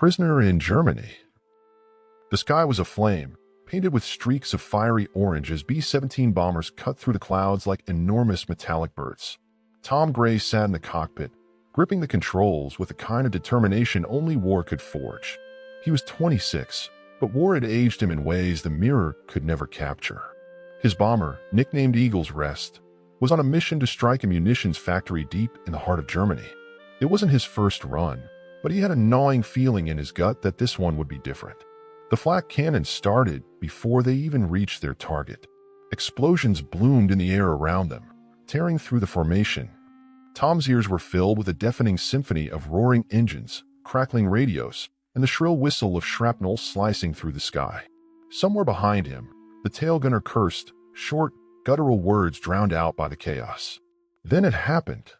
prisoner in Germany. The sky was aflame, painted with streaks of fiery orange as B-17 bombers cut through the clouds like enormous metallic birds. Tom Gray sat in the cockpit, gripping the controls with the kind of determination only war could forge. He was 26, but war had aged him in ways the mirror could never capture. His bomber, nicknamed Eagle's Rest, was on a mission to strike a munitions factory deep in the heart of Germany. It wasn't his first run, but he had a gnawing feeling in his gut that this one would be different. The flak cannons started before they even reached their target. Explosions bloomed in the air around them, tearing through the formation. Tom's ears were filled with a deafening symphony of roaring engines, crackling radios, and the shrill whistle of shrapnel slicing through the sky. Somewhere behind him, the tail gunner cursed, short, guttural words drowned out by the chaos. Then it happened.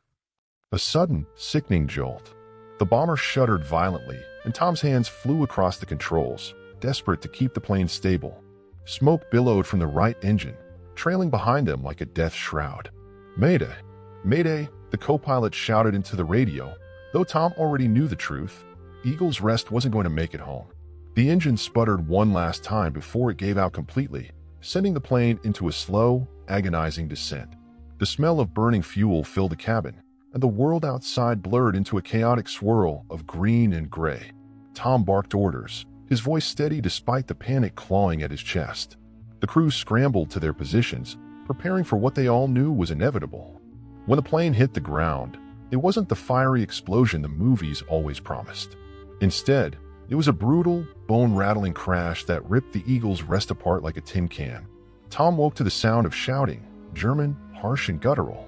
A sudden, sickening jolt. The bomber shuddered violently, and Tom's hands flew across the controls, desperate to keep the plane stable. Smoke billowed from the right engine, trailing behind them like a death shroud. "Mayday! Mayday!" the co-pilot shouted into the radio, though Tom already knew the truth. Eagle's Rest wasn't going to make it home. The engine sputtered one last time before it gave out completely, sending the plane into a slow, agonizing descent. The smell of burning fuel filled the cabin, and the world outside blurred into a chaotic swirl of green and gray. Tom barked orders, his voice steady despite the panic clawing at his chest. The crew scrambled to their positions, preparing for what they all knew was inevitable. When the plane hit the ground, it wasn't the fiery explosion the movies always promised. Instead, it was a brutal, bone-rattling crash that ripped the Eagle's Rest apart like a tin can. Tom woke to the sound of shouting, German, harsh and guttural.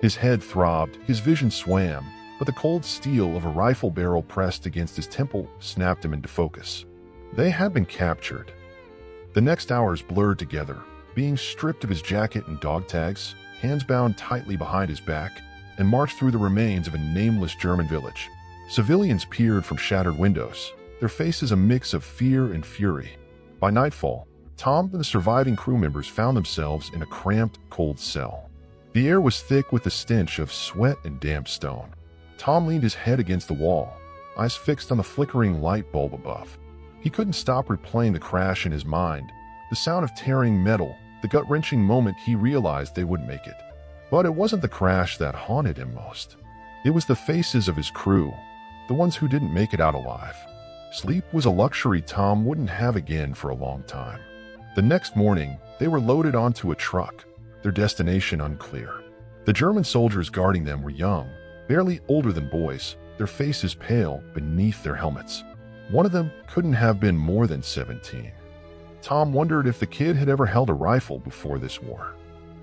His head throbbed, his vision swam, but the cold steel of a rifle barrel pressed against his temple snapped him into focus. They had been captured. The next hours blurred together, being stripped of his jacket and dog tags, hands bound tightly behind his back, and marched through the remains of a nameless German village. Civilians peered from shattered windows, their faces a mix of fear and fury. By nightfall, Tom and the surviving crew members found themselves in a cramped, cold cell. The air was thick with the stench of sweat and damp stone. Tom leaned his head against the wall, eyes fixed on the flickering light bulb above. He couldn't stop replaying the crash in his mind, the sound of tearing metal, the gut-wrenching moment he realized they wouldn't make it. But it wasn't the crash that haunted him most. It was the faces of his crew, the ones who didn't make it out alive. Sleep was a luxury Tom wouldn't have again for a long time. The next morning, they were loaded onto a truck, their destination unclear. The German soldiers guarding them were young, barely older than boys, their faces pale beneath their helmets. One of them couldn't have been more than 17. Tom wondered if the kid had ever held a rifle before this war.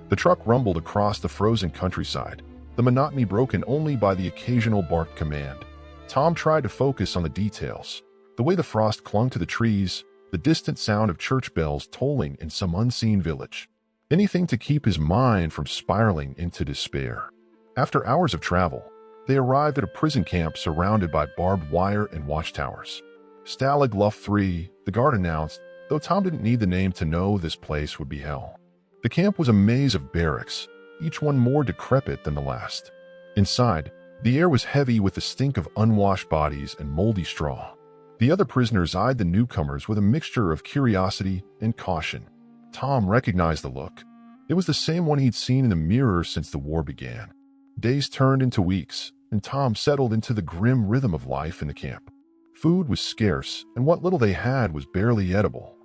The truck rumbled across the frozen countryside, the monotony broken only by the occasional barked command. Tom tried to focus on the details, the way the frost clung to the trees, the distant sound of church bells tolling in some unseen village. Anything to keep his mind from spiraling into despair. After hours of travel, they arrived at a prison camp surrounded by barbed wire and watchtowers. Stalag Luft 3, the guard announced, though Tom didn't need the name to know this place would be hell. The camp was a maze of barracks, each one more decrepit than the last. Inside, the air was heavy with the stink of unwashed bodies and moldy straw. The other prisoners eyed the newcomers with a mixture of curiosity and caution. Tom recognized the look. It was the same one he'd seen in the mirror since the war began. Days turned into weeks, and Tom settled into the grim rhythm of life in the camp. Food was scarce, and what little they had was barely edible.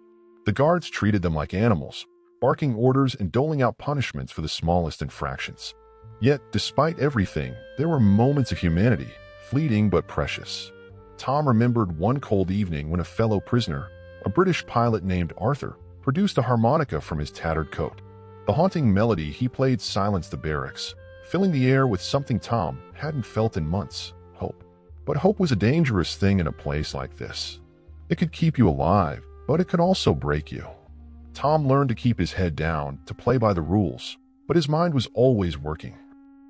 The guards treated them like animals, barking orders and doling out punishments for the smallest infractions. Yet, despite everything, there were moments of humanity, fleeting but precious. Tom remembered one cold evening when a fellow prisoner, a British pilot named Arthur, produced a harmonica from his tattered coat. The haunting melody he played silenced the barracks, filling the air with something Tom hadn't felt in months, hope. But hope was a dangerous thing in a place like this. It could keep you alive, but it could also break you. Tom learned to keep his head down, to play by the rules, but his mind was always working.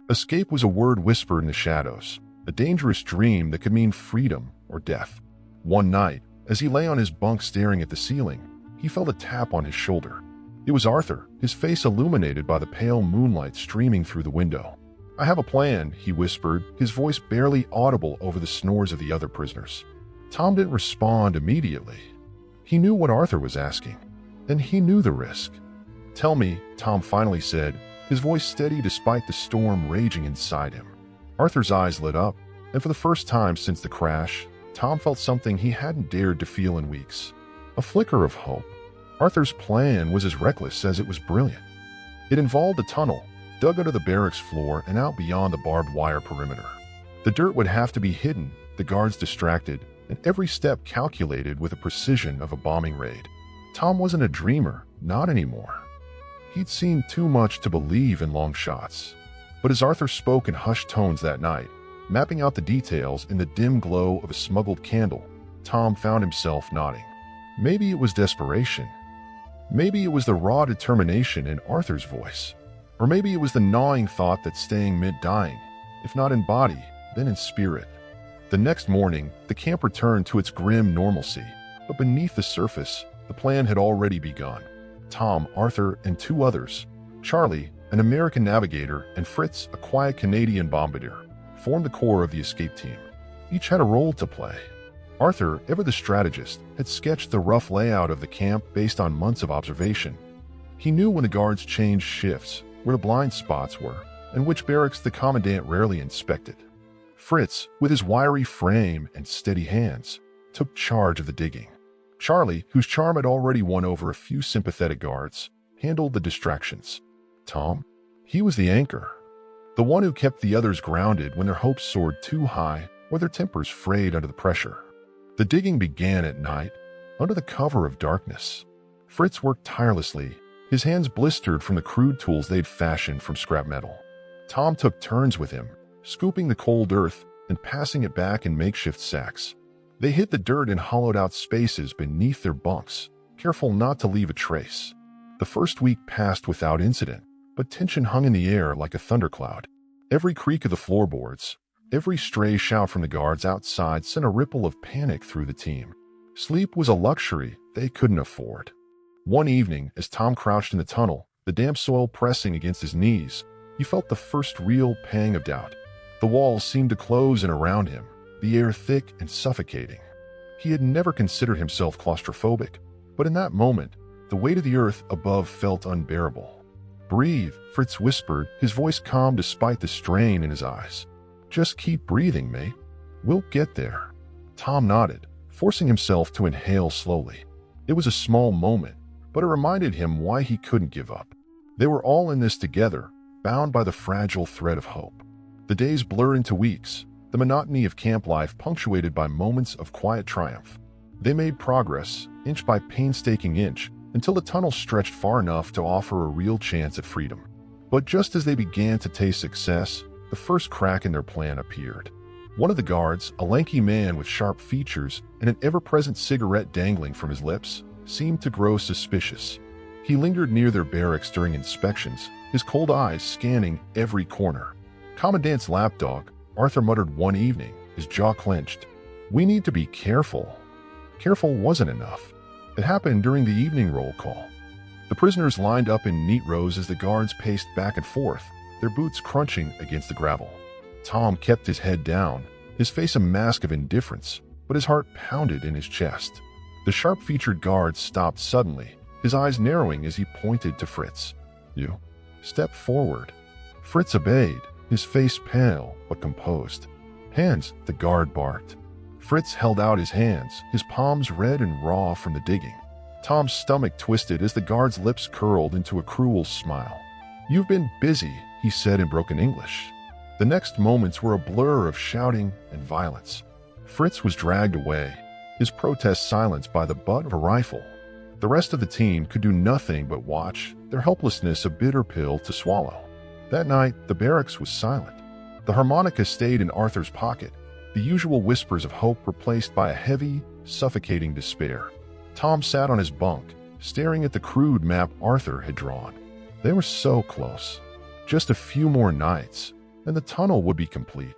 Escape was a word whispered in the shadows, a dangerous dream that could mean freedom or death. One night, as he lay on his bunk staring at the ceiling, he felt a tap on his shoulder. It was Arthur, his face illuminated by the pale moonlight streaming through the window. "I have a plan," he whispered, his voice barely audible over the snores of the other prisoners. Tom didn't respond immediately. He knew what Arthur was asking, and he knew the risk. "Tell me," Tom finally said, his voice steady despite the storm raging inside him. Arthur's eyes lit up, and for the first time since the crash, Tom felt something he hadn't dared to feel in weeks. A flicker of hope. Arthur's plan was as reckless as it was brilliant. It involved a tunnel, dug under the barracks floor and out beyond the barbed wire perimeter. The dirt would have to be hidden, the guards distracted, and every step calculated with the precision of a bombing raid. Tom wasn't a dreamer, not anymore. He'd seen too much to believe in long shots. But as Arthur spoke in hushed tones that night, mapping out the details in the dim glow of a smuggled candle, Tom found himself nodding. Maybe it was desperation. Maybe it was the raw determination in Arthur's voice. Or maybe it was the gnawing thought that staying mid-dying, if not in body, then in spirit. The next morning, the camp returned to its grim normalcy, but beneath the surface, the plan had already begun. Tom, Arthur, and two others, Charlie, an American navigator, and Fritz, a quiet Canadian bombardier, formed the core of the escape team. Each had a role to play. Arthur, ever the strategist, had sketched the rough layout of the camp based on months of observation. He knew when the guards changed shifts, where the blind spots were, and which barracks the commandant rarely inspected. Fritz, with his wiry frame and steady hands, took charge of the digging. Charlie, whose charm had already won over a few sympathetic guards, handled the distractions. Tom? He was the anchor, the one who kept the others grounded when their hopes soared too high or their tempers frayed under the pressure. The digging began at night, under the cover of darkness. Fritz worked tirelessly, his hands blistered from the crude tools they'd fashioned from scrap metal. Tom took turns with him, scooping the cold earth and passing it back in makeshift sacks. They hid the dirt in hollowed-out spaces beneath their bunks, careful not to leave a trace. The first week passed without incident, but tension hung in the air like a thundercloud. Every creak of the floorboards, every stray shout from the guards outside sent a ripple of panic through the team. Sleep was a luxury they couldn't afford. One evening, as Tom crouched in the tunnel, the damp soil pressing against his knees, he felt the first real pang of doubt. The walls seemed to close in around him, the air thick and suffocating. He had never considered himself claustrophobic, but in that moment, the weight of the earth above felt unbearable. "Breathe," Fritz whispered, his voice calm despite the strain in his eyes. "Just keep breathing, mate. We'll get there." Tom nodded, forcing himself to inhale slowly. It was a small moment, but it reminded him why he couldn't give up. They were all in this together, bound by the fragile thread of hope. The days blurred into weeks, the monotony of camp life punctuated by moments of quiet triumph. They made progress, inch by painstaking inch, until the tunnel stretched far enough to offer a real chance at freedom. But just as they began to taste success, the first crack in their plan appeared. One of the guards, a lanky man with sharp features and an ever-present cigarette dangling from his lips, seemed to grow suspicious. He lingered near their barracks during inspections, his cold eyes scanning every corner. "Commandant's lapdog," Arthur muttered one evening, his jaw clenched. "We need to be careful." Careful wasn't enough. It happened during the evening roll call. The prisoners lined up in neat rows as the guards paced back and forth, their boots crunching against the gravel. Tom kept his head down, his face a mask of indifference, but his heart pounded in his chest. The sharp-featured guard stopped suddenly, his eyes narrowing as he pointed to Fritz. "You." "Step forward." Fritz obeyed, his face pale but composed. "Hands," the guard barked. Fritz held out his hands, his palms red and raw from the digging. Tom's stomach twisted as the guard's lips curled into a cruel smile. "You've been busy," he said in broken English. The next moments were a blur of shouting and violence. Fritz was dragged away, his protest silenced by the butt of a rifle. The rest of the team could do nothing but watch, their helplessness a bitter pill to swallow. That night, the barracks was silent. The harmonica stayed in Arthur's pocket, the usual whispers of hope replaced by a heavy, suffocating despair. Tom sat on his bunk, staring at the crude map Arthur had drawn. They were so close. Just a few more nights, and the tunnel would be complete.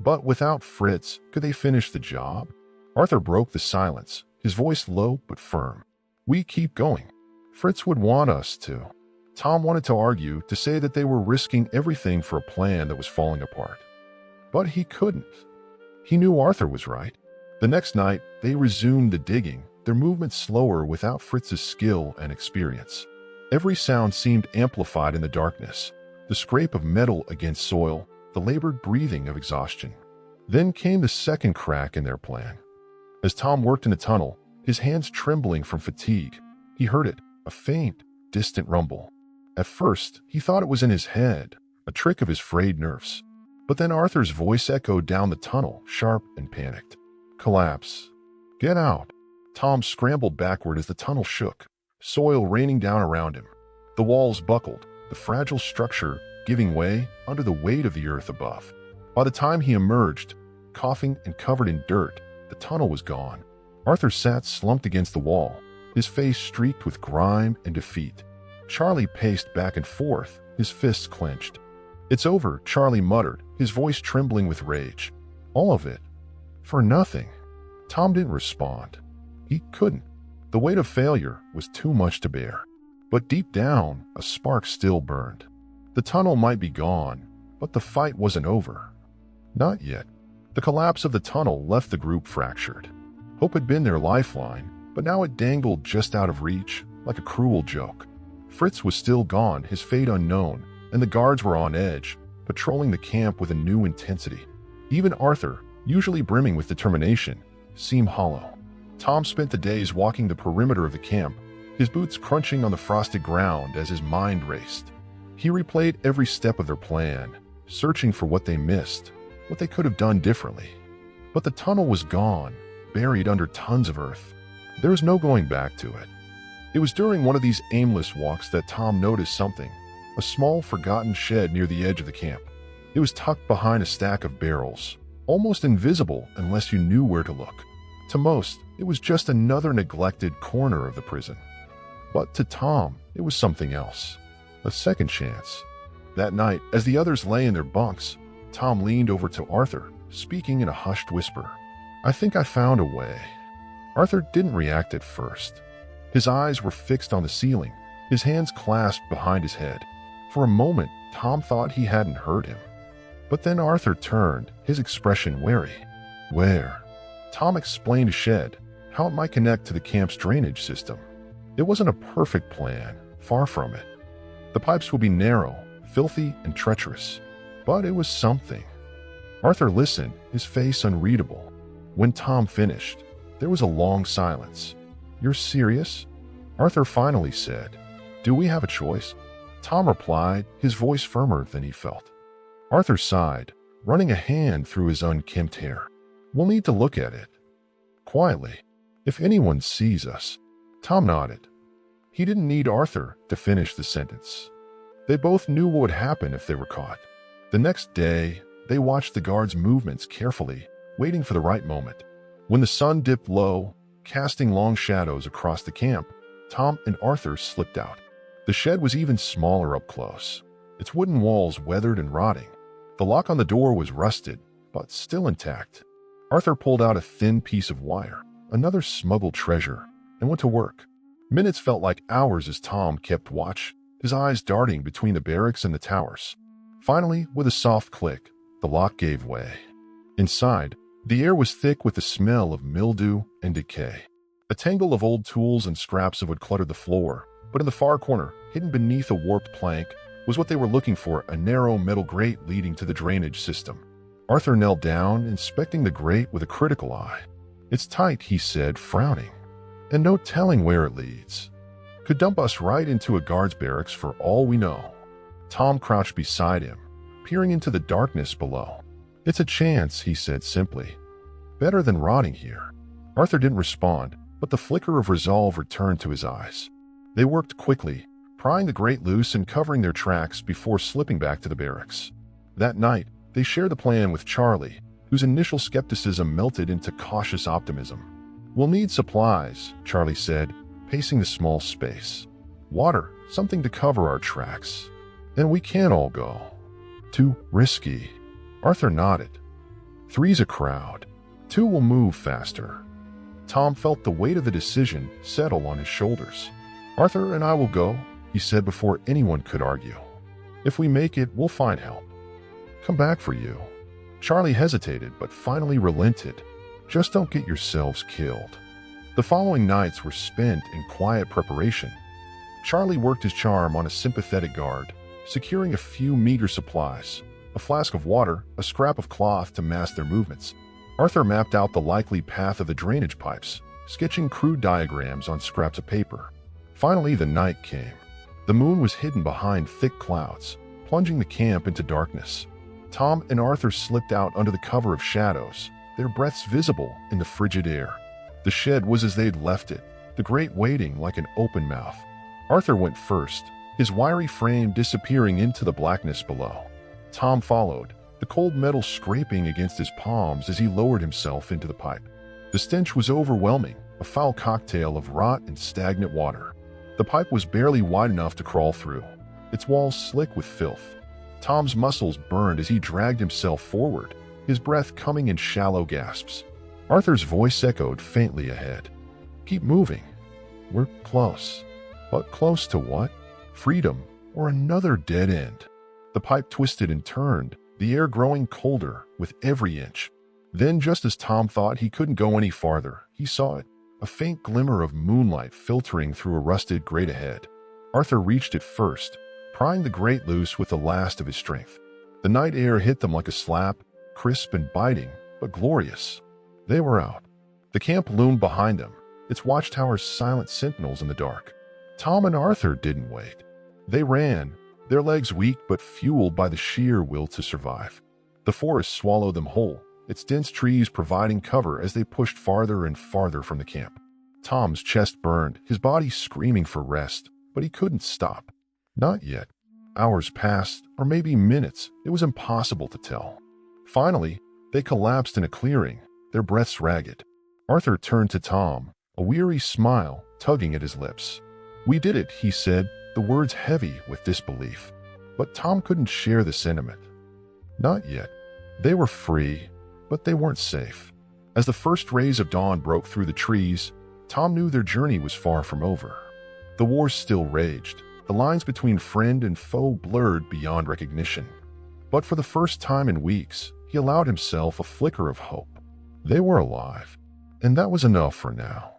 But without Fritz, could they finish the job? Arthur broke the silence, his voice low but firm. "We keep going. Fritz would want us to." Tom wanted to argue, to say that they were risking everything for a plan that was falling apart. But he couldn't. He knew Arthur was right. The next night, they resumed the digging, their movements slower without Fritz's skill and experience. Every sound seemed amplified in the darkness, the scrape of metal against soil, the labored breathing of exhaustion. Then came the second crack in their plan. As Tom worked in the tunnel, his hands trembling from fatigue, he heard it, a faint, distant rumble. At first, he thought it was in his head, a trick of his frayed nerves. But then Arthur's voice echoed down the tunnel, sharp and panicked. Collapse. Get out. Tom scrambled backward as the tunnel shook, soil raining down around him. The walls buckled, the fragile structure giving way under the weight of the earth above. By the time he emerged, coughing and covered in dirt, the tunnel was gone. Arthur sat slumped against the wall, his face streaked with grime and defeat. Charlie paced back and forth, his fists clenched. It's over, Charlie muttered, his voice trembling with rage. All of it. For nothing. Tom didn't respond. He couldn't. The weight of failure was too much to bear. But deep down, a spark still burned. The tunnel might be gone, but the fight wasn't over. Not yet. The collapse of the tunnel left the group fractured. Hope had been their lifeline, but now it dangled just out of reach, like a cruel joke. Fritz was still gone, his fate unknown, and the guards were on edge, patrolling the camp with a new intensity. Even Arthur, usually brimming with determination, seemed hollow. Tom spent the days walking the perimeter of the camp, his boots crunching on the frosted ground as his mind raced. He replayed every step of their plan, searching for what they missed, what they could have done differently. But the tunnel was gone, buried under tons of earth. There was no going back to it. It was during one of these aimless walks that Tom noticed something, a small forgotten shed near the edge of the camp. It was tucked behind a stack of barrels, almost invisible unless you knew where to look. To most, it was just another neglected corner of the prison. But to Tom, it was something else. A second chance. That night, as the others lay in their bunks, Tom leaned over to Arthur, speaking in a hushed whisper. I think I found a way. Arthur didn't react at first. His eyes were fixed on the ceiling, his hands clasped behind his head. For a moment, Tom thought he hadn't heard him. But then Arthur turned, his expression wary. Where? Tom explained a shed, how it might connect to the camp's drainage system. It wasn't a perfect plan, far from it. The pipes would be narrow, filthy, and treacherous. But it was something. Arthur listened, his face unreadable. When Tom finished, there was a long silence. You're serious? Arthur finally said. Do we have a choice? Tom replied, his voice firmer than he felt. Arthur sighed, running a hand through his unkempt hair. We'll need to look at it. Quietly. If anyone sees us. Tom nodded. He didn't need Arthur to finish the sentence. They both knew what would happen if they were caught. The next day, they watched the guards' movements carefully, waiting for the right moment. When the sun dipped low, casting long shadows across the camp, Tom and Arthur slipped out. The shed was even smaller up close, its wooden walls weathered and rotting. The lock on the door was rusted, but still intact. Arthur pulled out a thin piece of wire, another smuggled treasure, and went to work. Minutes felt like hours as Tom kept watch, his eyes darting between the barracks and the towers. Finally, with a soft click, the lock gave way. Inside, the air was thick with the smell of mildew and decay. A tangle of old tools and scraps of wood cluttered the floor, but in the far corner, hidden beneath a warped plank, was what they were looking for, a narrow metal grate leading to the drainage system. Arthur knelt down, inspecting the grate with a critical eye. It's tight, he said, frowning. And no telling where it leads. Could dump us right into a guard's barracks for all we know. Tom crouched beside him, peering into the darkness below. It's a chance, he said simply. Better than rotting here. Arthur didn't respond, but the flicker of resolve returned to his eyes. They worked quickly, prying the grate loose and covering their tracks before slipping back to the barracks. That night, they shared the plan with Charlie, whose initial skepticism melted into cautious optimism. We'll need supplies, Charlie said, pacing the small space. Water, something to cover our tracks. And we can't all go. Too risky. Arthur nodded. 3's a crowd. 2 will move faster. Tom felt the weight of the decision settle on his shoulders. Arthur and I will go, he said before anyone could argue. If we make it, we'll find help. Come back for you. Charlie hesitated, but finally relented. Just don't get yourselves killed. The following nights were spent in quiet preparation. Charlie worked his charm on a sympathetic guard, securing a few meager supplies, a flask of water, a scrap of cloth to mask their movements. Arthur mapped out the likely path of the drainage pipes, sketching crude diagrams on scraps of paper. Finally, the night came. The moon was hidden behind thick clouds, plunging the camp into darkness. Tom and Arthur slipped out under the cover of shadows, their breaths visible in the frigid air. The shed was as they'd left it, the grate waiting like an open mouth. Arthur went first, his wiry frame disappearing into the blackness below. Tom followed, the cold metal scraping against his palms as he lowered himself into the pipe. The stench was overwhelming, a foul cocktail of rot and stagnant water. The pipe was barely wide enough to crawl through, its walls slick with filth. Tom's muscles burned as he dragged himself forward, his breath coming in shallow gasps. Arthur's voice echoed faintly ahead. "Keep moving. We're close." But close to what? Freedom or another dead end? The pipe twisted and turned, the air growing colder with every inch. Then, just as Tom thought he couldn't go any farther, he saw it, a faint glimmer of moonlight filtering through a rusted grate ahead. Arthur reached it first, prying the grate loose with the last of his strength. The night air hit them like a slap, crisp and biting, but glorious. They were out. The camp loomed behind them, its watchtowers silent sentinels in the dark. Tom and Arthur didn't wait. They ran, their legs weak but fueled by the sheer will to survive. The forest swallowed them whole, its dense trees providing cover as they pushed farther and farther from the camp. Tom's chest burned, his body screaming for rest, but he couldn't stop. Not yet. Hours passed, or maybe minutes. It was impossible to tell. Finally, they collapsed in a clearing, their breaths ragged. Arthur turned to Tom, a weary smile tugging at his lips. "We did it," he said, the words heavy with disbelief. But Tom couldn't share the sentiment. Not yet. They were free, but they weren't safe. As the first rays of dawn broke through the trees, Tom knew their journey was far from over. The war still raged, the lines between friend and foe blurred beyond recognition. But for the first time in weeks, he allowed himself a flicker of hope. They were alive, and that was enough for now.